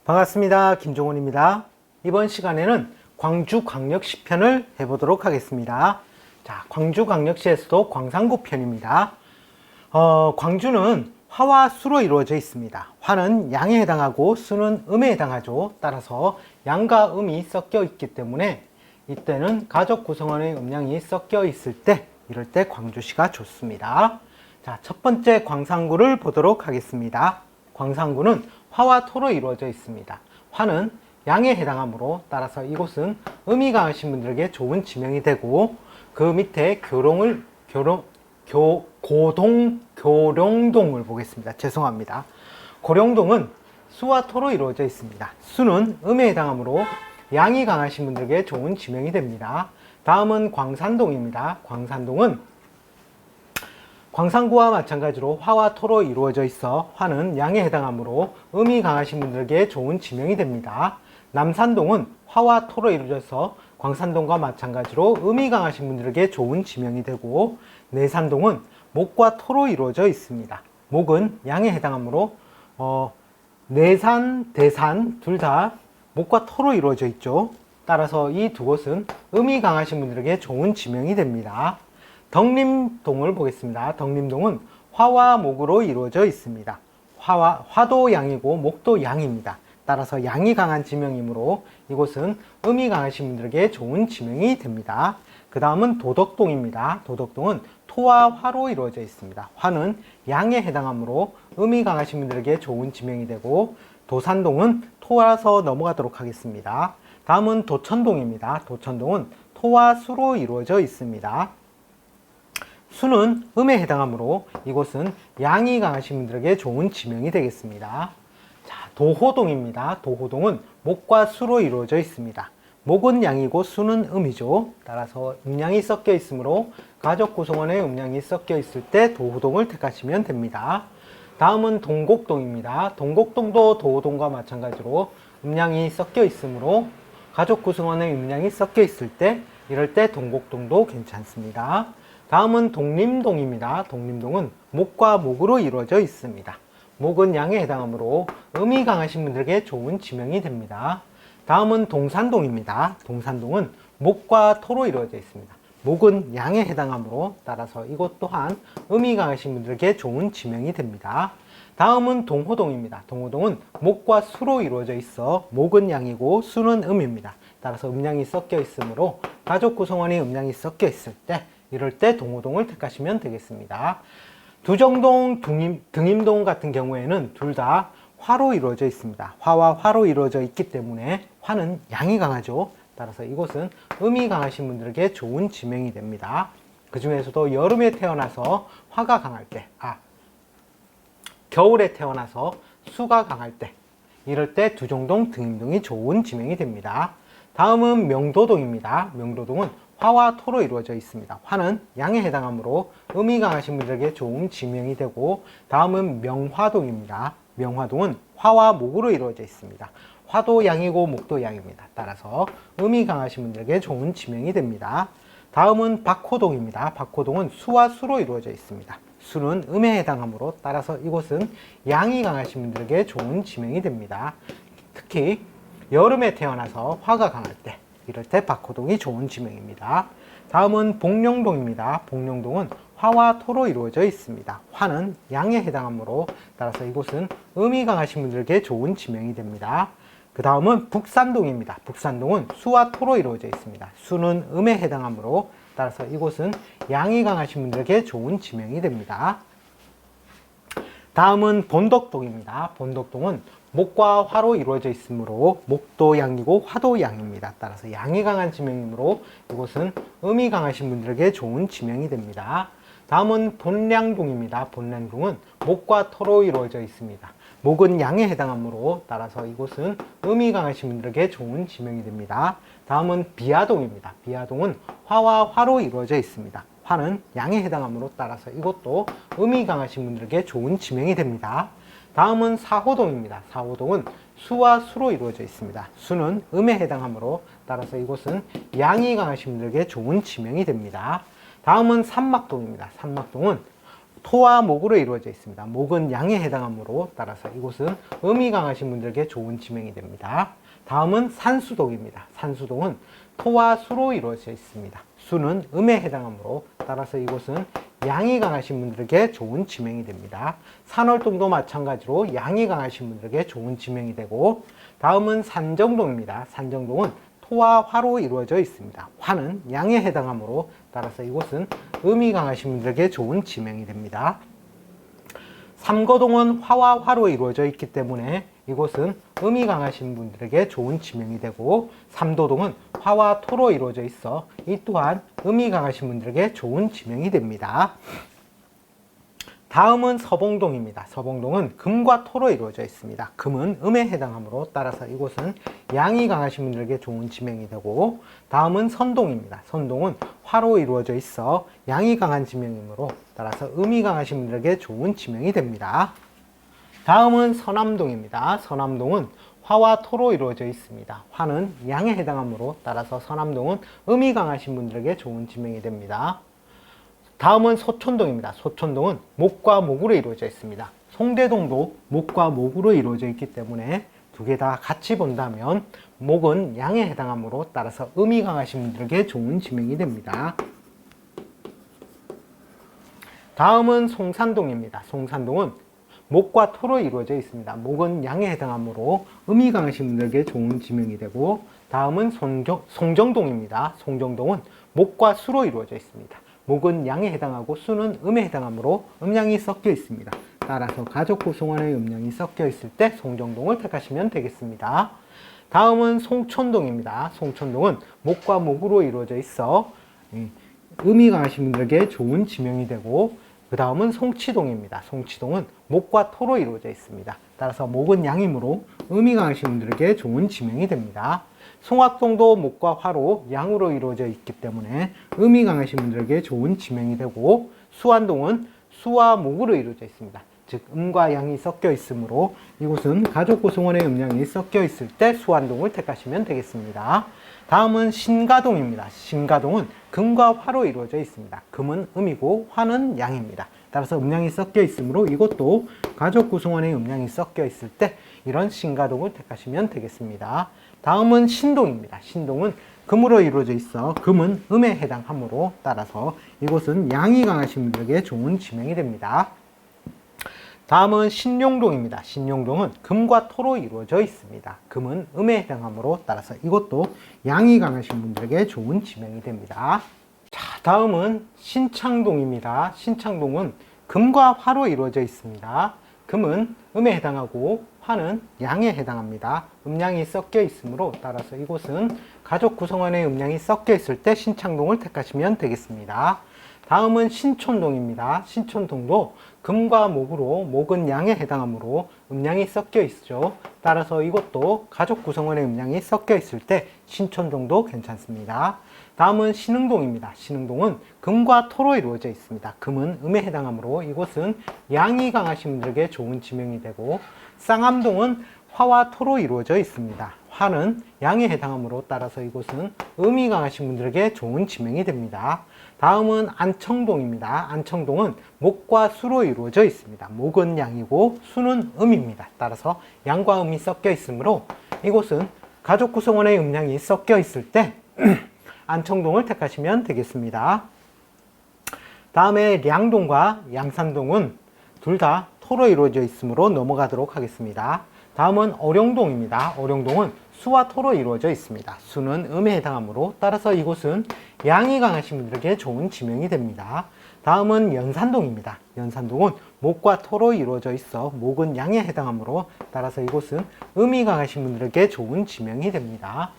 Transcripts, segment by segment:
반갑습니다. 김종훈입니다. 이번 시간에는 광주광역시 편을 해보도록 하겠습니다. 자, 광주광역시에서도 광산구 편입니다. 광주는 화와 수로 이루어져 있습니다. 화는 양에 해당하고 수는 음에 해당하죠. 따라서 양과 음이 섞여 있기 때문에 이때는 가족 구성원의 음양이 섞여 있을 때, 이럴 때 광주시가 좋습니다. 자, 첫 번째 광산구를 보도록 하겠습니다. 광산구는 화와 토로 이루어져 있습니다. 화는 양에 해당하므로 따라서 이곳은 음이 강하신 분들에게 좋은 지명이 되고, 그 밑에 고룡동을 보겠습니다. 죄송합니다. 고룡동은 수와 토로 이루어져 있습니다. 수는 음에 해당하므로 양이 강하신 분들에게 좋은 지명이 됩니다. 다음은 광산동입니다. 광산동은 광산구와 마찬가지로 화와 토로 이루어져 있어 화는 양에 해당하므로 음이 강하신 분들에게 좋은 지명이 됩니다. 남산동은 화와 토로 이루어져서 광산동과 마찬가지로 음이 강하신 분들에게 좋은 지명이 되고, 내산동은 목과 토로 이루어져 있습니다. 목은 양에 해당하므로 내산, 대산 둘 다 목과 토로 이루어져 있죠. 따라서 이 두 곳은 음이 강하신 분들에게 좋은 지명이 됩니다. 덕림동을 보겠습니다. 덕림동은 화와 목으로 이루어져 있습니다. 화도 양이고 목도 양입니다. 따라서 양이 강한 지명이므로 이곳은 음이 강하신 분들에게 좋은 지명이 됩니다. 그 다음은 도덕동입니다. 도덕동은 토와 화로 이루어져 있습니다. 화는 양에 해당하므로 음이 강하신 분들에게 좋은 지명이 되고, 도산동은 토라서 넘어가도록 하겠습니다. 다음은 도천동입니다. 도천동은 토와 수로 이루어져 있습니다. 수는 음에 해당하므로 이곳은 양이 강하신 분들에게 좋은 지명이 되겠습니다. 자, 도호동입니다. 도호동은 목과 수로 이루어져 있습니다. 목은 양이고 수는 음이죠. 따라서 음양이 섞여 있으므로 가족 구성원의 음양이 섞여 있을 때 도호동을 택하시면 됩니다. 다음은 동곡동입니다. 동곡동도 도호동과 마찬가지로 음양이 섞여 있으므로 가족 구성원의 음양이 섞여 있을 때, 이럴 때 동곡동도 괜찮습니다. 다음은 독림동입니다. 독림동은 목과 목으로 이루어져 있습니다. 목은 양에 해당하므로 음이 강하신 분들에게 좋은 지명이 됩니다. 다음은 동산동입니다. 동산동은 목과 토로 이루어져 있습니다. 목은 양에 해당하므로 따라서 이곳 또한 음이 강하신 분들에게 좋은 지명이 됩니다. 다음은 동호동입니다. 동호동은 목과 수로 이루어져 있어 목은 양이고 수는 음입니다. 따라서 음양이 섞여 있으므로 가족 구성원이 음양이 섞여 있을 때, 이럴 때 동호동을 택하시면 되겠습니다. 두정동, 등임동 같은 경우에는 둘 다 화로 이루어져 있습니다. 화와 화로 이루어져 있기 때문에 화는 양이 강하죠. 따라서 이곳은 음이 강하신 분들에게 좋은 지명이 됩니다. 그 중에서도 여름에 태어나서 화가 강할 때, 겨울에 태어나서 수가 강할 때, 이럴 때 두정동, 등임동이 좋은 지명이 됩니다. 다음은 명도동입니다. 명도동은 화와 토로 이루어져 있습니다. 화는 양에 해당하므로 음이 강하신 분들에게 좋은 지명이 되고, 다음은 명화동입니다. 명화동은 화와 목으로 이루어져 있습니다. 화도 양이고 목도 양입니다. 따라서 음이 강하신 분들에게 좋은 지명이 됩니다. 다음은 박호동입니다. 박호동은 수와 수로 이루어져 있습니다. 수는 음에 해당하므로 따라서 이곳은 양이 강하신 분들에게 좋은 지명이 됩니다. 특히 여름에 태어나서 화가 강할 때, 이럴 때 박호동이 좋은 지명입니다. 다음은 복령동입니다. 복령동은 화와 토로 이루어져 있습니다. 화는 양에 해당하므로 따라서 이곳은 음이 강하신 분들에게 좋은 지명이 됩니다. 그 다음은 북산동입니다. 북산동은 수와 토로 이루어져 있습니다. 수는 음에 해당하므로 따라서 이곳은 양이 강하신 분들에게 좋은 지명이 됩니다. 다음은 본덕동입니다. 본덕동은 목과 화로 이루어져 있으므로 목도 양이고 화도 양입니다. 따라서 양이 강한 지명이므로 이곳은 음이 강하신 분들에게 좋은 지명이 됩니다. 다음은 본량동입니다. 본량동은 목과 토로 이루어져 있습니다. 목은 양에 해당하므로 따라서 이곳은 음이 강하신 분들에게 좋은 지명이 됩니다. 다음은 비아동입니다. 비아동은 화와 화로 이루어져 있습니다. 화는 양에 해당하므로 따라서 이것도 음이 강하신 분들에게 좋은 지명이 됩니다. 다음은 사호동입니다. 사호동은 수와 수로 이루어져 있습니다. 수는 음에 해당하므로 따라서 이곳은 양이 강하신 분들에게 좋은 지명이 됩니다. 다음은 삼막동입니다. 삼막동은 토와 목으로 이루어져 있습니다. 목은 양에 해당하므로 따라서 이곳은 음이 강하신 분들에게 좋은 지명이 됩니다. 다음은 산수동입니다. 산수동은 토와 수로 이루어져 있습니다. 수는 음에 해당하므로 따라서 이곳은 양이 강하신 분들에게 좋은 지명이 됩니다. 산월동도 마찬가지로 양이 강하신 분들에게 좋은 지명이 되고, 다음은 산정동입니다. 산정동은 토와 화로 이루어져 있습니다. 화는 양에 해당하므로 따라서 이곳은 음이 강하신 분들에게 좋은 지명이 됩니다. 삼거동은 화와 화로 이루어져 있기 때문에 이곳은 음이 강하신 분들에게 좋은 지명이 되고, 삼도동은 화와 토로 이루어져 있어 이 또한 음이 강하신 분들에게 좋은 지명이 됩니다. 다음은 서봉동입니다. 서봉동은 금과 토로 이루어져 있습니다. 금은 음에 해당하므로 따라서 이곳은 양이 강하신 분들에게 좋은 지명이 되고, 다음은 선동입니다. 선동은 화로 이루어져 있어 양이 강한 지명이므로 따라서 음이 강하신 분들에게 좋은 지명이 됩니다. 다음은 서남동입니다. 서남동은 화와 토로 이루어져 있습니다. 화는 양에 해당하므로 따라서 서남동은 음이 강하신 분들에게 좋은 지명이 됩니다. 다음은 소촌동입니다. 소촌동은 목과 목으로 이루어져 있습니다. 송대동도 목과 목으로 이루어져 있기 때문에 두 개 다 같이 본다면 목은 양에 해당하므로 따라서 음이 강하신 분들에게 좋은 지명이 됩니다. 다음은 송산동입니다. 송산동은 목과 토로 이루어져 있습니다. 목은 양에 해당하므로 음이 강하신 분들에게 좋은 지명이 되고, 다음은 송정동입니다. 송정동은 목과 수로 이루어져 있습니다. 목은 양에 해당하고 수는 음에 해당하므로 음양이 섞여 있습니다. 따라서 가족 구성원의 음양이 섞여 있을 때 송정동을 택하시면 되겠습니다. 다음은 송촌동입니다. 송촌동은 목과 목으로 이루어져 있어 음이 강하신 분들에게 좋은 지명이 되고, 그 다음은 송치동입니다. 송치동은 목과 토로 이루어져 있습니다. 따라서 목은 양이므로 음이 강하신 분들에게 좋은 지명이 됩니다. 송악동도 목과 화로 양으로 이루어져 있기 때문에 음이 강하신 분들에게 좋은 지명이 되고, 수안동은 수와 목으로 이루어져 있습니다. 즉 음과 양이 섞여 있으므로 이곳은 가족 구성원의 음양이 섞여 있을 때 수안동을 택하시면 되겠습니다. 다음은 신가동입니다. 신가동은 금과 화로 이루어져 있습니다. 금은 음이고 화는 양입니다. 따라서 음양이 섞여 있으므로 이것도 가족 구성원의 음양이 섞여 있을 때 이런 신가동을 택하시면 되겠습니다. 다음은 신동입니다. 신동은 금으로 이루어져 있어 금은 음에 해당하므로 따라서 이곳은 양이 강하신 분들에게 좋은 지명이 됩니다. 다음은 신용동입니다. 신용동은 금과 토로 이루어져 있습니다. 금은 음에 해당하므로 따라서 이것도 양이 강하신 분들에게 좋은 지명이 됩니다. 자, 다음은 신창동입니다. 신창동은 금과 화로 이루어져 있습니다. 금은 음에 해당하고 화는 양에 해당합니다. 음양이 섞여 있으므로 따라서 이곳은 가족 구성원의 음양이 섞여 있을 때 신창동을 택하시면 되겠습니다. 다음은 신촌동입니다. 신촌동도 금과 목으로 목은 양에 해당하므로 음양이 섞여 있죠. 따라서 이것도 가족 구성원의 음양이 섞여 있을 때 신촌동도 괜찮습니다. 다음은 신흥동입니다. 신흥동은 금과 토로 이루어져 있습니다. 금은 음에 해당하므로 이곳은 양이 강하신 분들에게 좋은 지명이 되고, 쌍암동은 화와 토로 이루어져 있습니다. 화는 양에 해당하므로 따라서 이곳은 음이 강하신 분들에게 좋은 지명이 됩니다. 다음은 안청동입니다. 안청동은 목과 수로 이루어져 있습니다. 목은 양이고 수는 음입니다. 따라서 양과 음이 섞여 있으므로 이곳은 가족 구성원의 음양이 섞여 있을 때 안청동을 택하시면 되겠습니다. 다음에 량동과 양산동은 둘 다 토로 이루어져 있으므로 넘어가도록 하겠습니다. 다음은 어룡동입니다. 어룡동은 수와 토로 이루어져 있습니다. 수는 음에 해당하므로 따라서 이곳은 양이 강하신 분들에게 좋은 지명이 됩니다. 다음은 연산동입니다. 연산동은 목과 토로 이루어져 있어 목은 양에 해당하므로 따라서 이곳은 음이 강하신 분들에게 좋은 지명이 됩니다.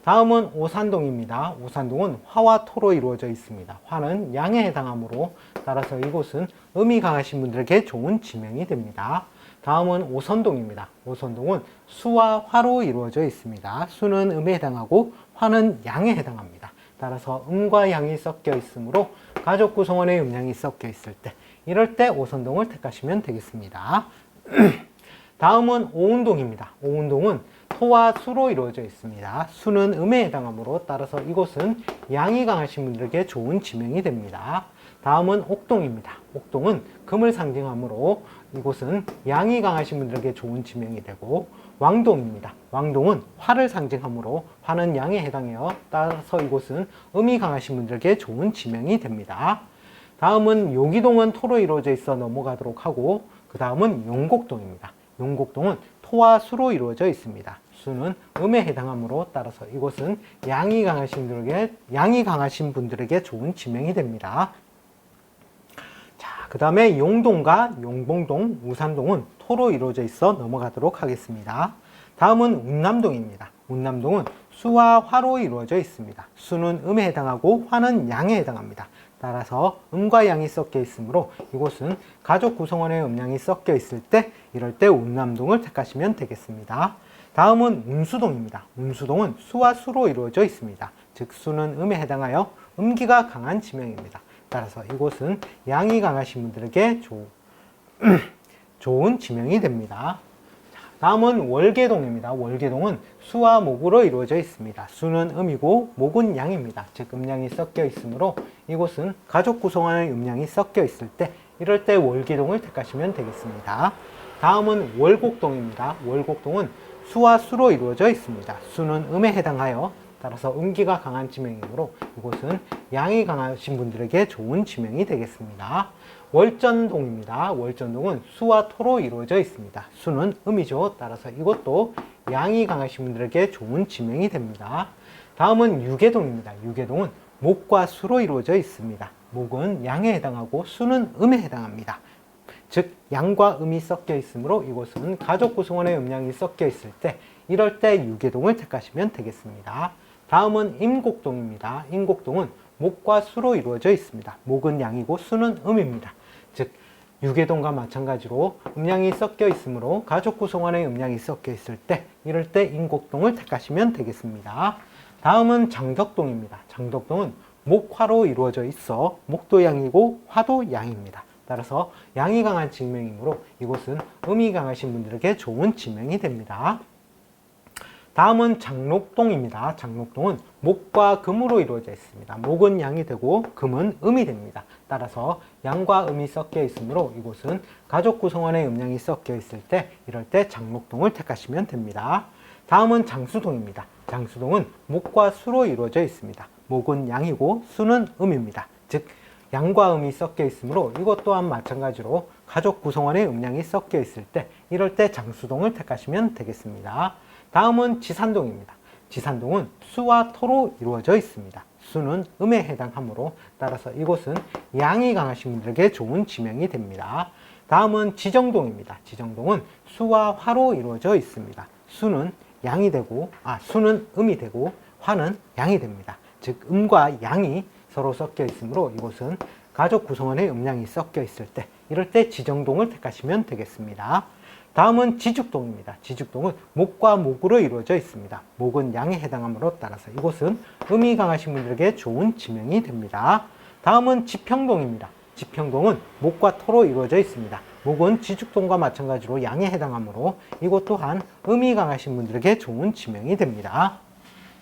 다음은 오산동입니다. 오산동은 화와 토로 이루어져 있습니다. 화는 양에 해당하므로 따라서 이곳은 음이 강하신 분들에게 좋은 지명이 됩니다. 다음은 오선동입니다. 오선동은 수와 화로 이루어져 있습니다. 수는 음에 해당하고 화는 양에 해당합니다. 따라서 음과 양이 섞여 있으므로 가족 구성원의 음양이 섞여 있을 때 이럴 때 오선동을 택하시면 되겠습니다. 다음은 오운동입니다. 오운동은 토와 수로 이루어져 있습니다. 수는 음에 해당하므로 따라서 이곳은 양이 강하신 분들에게 좋은 지명이 됩니다. 다음은 옥동입니다. 옥동은 금을 상징하므로 이곳은 양이 강하신 분들에게 좋은 지명이 되고, 왕동입니다. 왕동은 화를 상징하므로 화는 양에 해당해요. 따라서 이곳은 음이 강하신 분들에게 좋은 지명이 됩니다. 다음은 요기동은 토로 이루어져 있어 넘어가도록 하고, 그 다음은 용곡동입니다. 용곡동은 토와 수로 이루어져 있습니다. 수는 음에 해당하므로 따라서 이곳은 양이 강하신 분들에게 좋은 지명이 됩니다. 자, 그 다음에 용동과 용봉동, 우산동은 토로 이루어져 있어 넘어가도록 하겠습니다. 다음은 운남동입니다. 운남동은 수와 화로 이루어져 있습니다. 수는 음에 해당하고 화는 양에 해당합니다. 따라서 음과 양이 섞여 있으므로 이곳은 가족 구성원의 음양이 섞여 있을 때, 이럴 때 운남동을 택하시면 되겠습니다. 다음은 운수동입니다. 운수동은 수와 수로 이루어져 있습니다. 즉 수는 음에 해당하여 음기가 강한 지명입니다. 따라서 이곳은 양이 강하신 분들에게 좋은 지명이 됩니다. 다음은 월계동입니다. 월계동은 수와 목으로 이루어져 있습니다. 수는 음이고 목은 양입니다. 즉 음양이 섞여 있으므로 이곳은 가족 구성원의 음양이 섞여 있을 때, 이럴 때 월계동을 택하시면 되겠습니다. 다음은 월곡동입니다. 월곡동은 수와 수로 이루어져 있습니다. 수는 음에 해당하여 따라서 음기가 강한 지명이므로 이곳은 양이 강하신 분들에게 좋은 지명이 되겠습니다. 월전동입니다. 월전동은 수와 토로 이루어져 있습니다. 수는 음이죠. 따라서 이것도 양이 강하신 분들에게 좋은 지명이 됩니다. 다음은 유계동입니다. 유계동은 목과 수로 이루어져 있습니다. 목은 양에 해당하고 수는 음에 해당합니다. 즉 양과 음이 섞여 있으므로 이곳은 가족 구성원의 음양이 섞여 있을 때, 이럴 때 유계동을 택하시면 되겠습니다. 다음은 임곡동입니다. 임곡동은 목과 수로 이루어져 있습니다. 목은 양이고 수는 음입니다. 즉 유계동과 마찬가지로 음양이 섞여 있으므로 가족 구성원의 음양이 섞여 있을 때, 이럴 때 임곡동을 택하시면 되겠습니다. 다음은 장덕동입니다. 장덕동은 목화로 이루어져 있어 목도 양이고 화도 양입니다. 따라서 양이 강한 지명이므로 이곳은 음이 강하신 분들에게 좋은 지명이 됩니다. 다음은 장록동입니다. 장록동은 목과 금으로 이루어져 있습니다. 목은 양이 되고 금은 음이 됩니다. 따라서 양과 음이 섞여 있으므로 이곳은 가족 구성원의 음양이 섞여 있을 때, 이럴 때 장록동을 택하시면 됩니다. 다음은 장수동입니다. 장수동은 목과 수로 이루어져 있습니다. 목은 양이고 수는 음입니다. 즉 양과 음이 섞여 있으므로 이것 또한 마찬가지로 가족 구성원의 음양이 섞여 있을 때, 이럴 때 장수동을 택하시면 되겠습니다. 다음은 지산동입니다. 지산동은 수와 토로 이루어져 있습니다. 수는 음에 해당하므로 따라서 이곳은 양이 강하신 분들에게 좋은 지명이 됩니다. 다음은 지정동입니다. 지정동은 수와 화로 이루어져 있습니다. 수는 음이 되고 화는 양이 됩니다. 즉 음과 양이 서로 섞여 있으므로 이곳은 가족 구성원의 음양이 섞여 있을 때, 이럴 때 지정동을 택하시면 되겠습니다. 다음은 지죽동입니다. 지죽동은 목과 목으로 이루어져 있습니다. 목은 양에 해당하므로 따라서 이곳은 음이 강하신 분들에게 좋은 지명이 됩니다. 다음은 지평동입니다. 지평동은 목과 토로 이루어져 있습니다. 목은 지죽동과 마찬가지로 양에 해당하므로 이곳 또한 음이 강하신 분들에게 좋은 지명이 됩니다.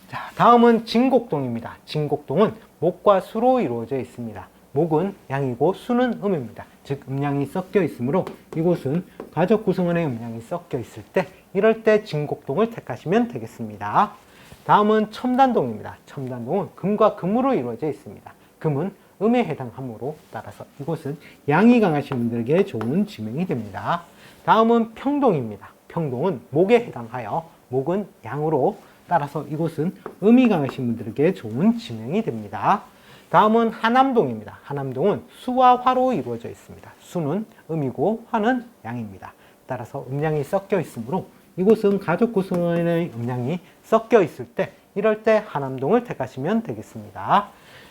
자, 다음은 진곡동입니다. 진곡동은 목과 수로 이루어져 있습니다. 목은 양이고 수는 음입니다. 즉 음양이 섞여 있으므로 이곳은 가족 구성원의 음양이 섞여 있을 때, 이럴 때 진곡동을 택하시면 되겠습니다. 다음은 첨단동입니다. 첨단동은 금과 금으로 이루어져 있습니다. 금은 음에 해당하므로 따라서 이곳은 양이 강하신 분들에게 좋은 지명이 됩니다. 다음은 평동입니다. 평동은 목에 해당하여 목은 양으로 따라서 이곳은 음이 강하신 분들에게 좋은 지명이 됩니다. 다음은 하남동입니다. 하남동은 수와 화로 이루어져 있습니다. 수는 음이고 화는 양입니다. 따라서 음양이 섞여 있으므로 이곳은 가족 구성원의 음양이 섞여 있을 때, 이럴 때 하남동을 택하시면 되겠습니다.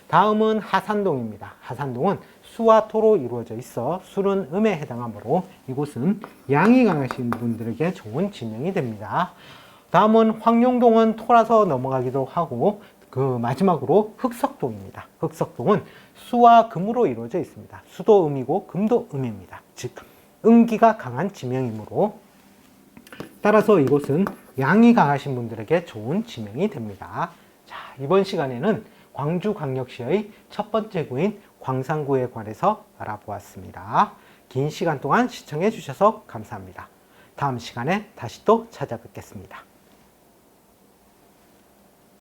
다음은 하산동입니다. 하산동은 수와 토로 이루어져 있어 수는 음에 해당하므로 이곳은 양이 강하신 분들에게 좋은 지명이 됩니다. 다음은 황룡동은 토라서 넘어가기도 하고, 마지막으로 흑석동입니다. 흑석동은 수와 금으로 이루어져 있습니다. 수도 음이고 금도 음입니다. 즉 음기가 강한 지명이므로 따라서 이곳은 양이 강하신 분들에게 좋은 지명이 됩니다. 자, 이번 시간에는 광주광역시의 첫 번째 구인 광산구에 관해서 알아보았습니다. 긴 시간 동안 시청해 주셔서 감사합니다. 다음 시간에 다시 또 찾아뵙겠습니다.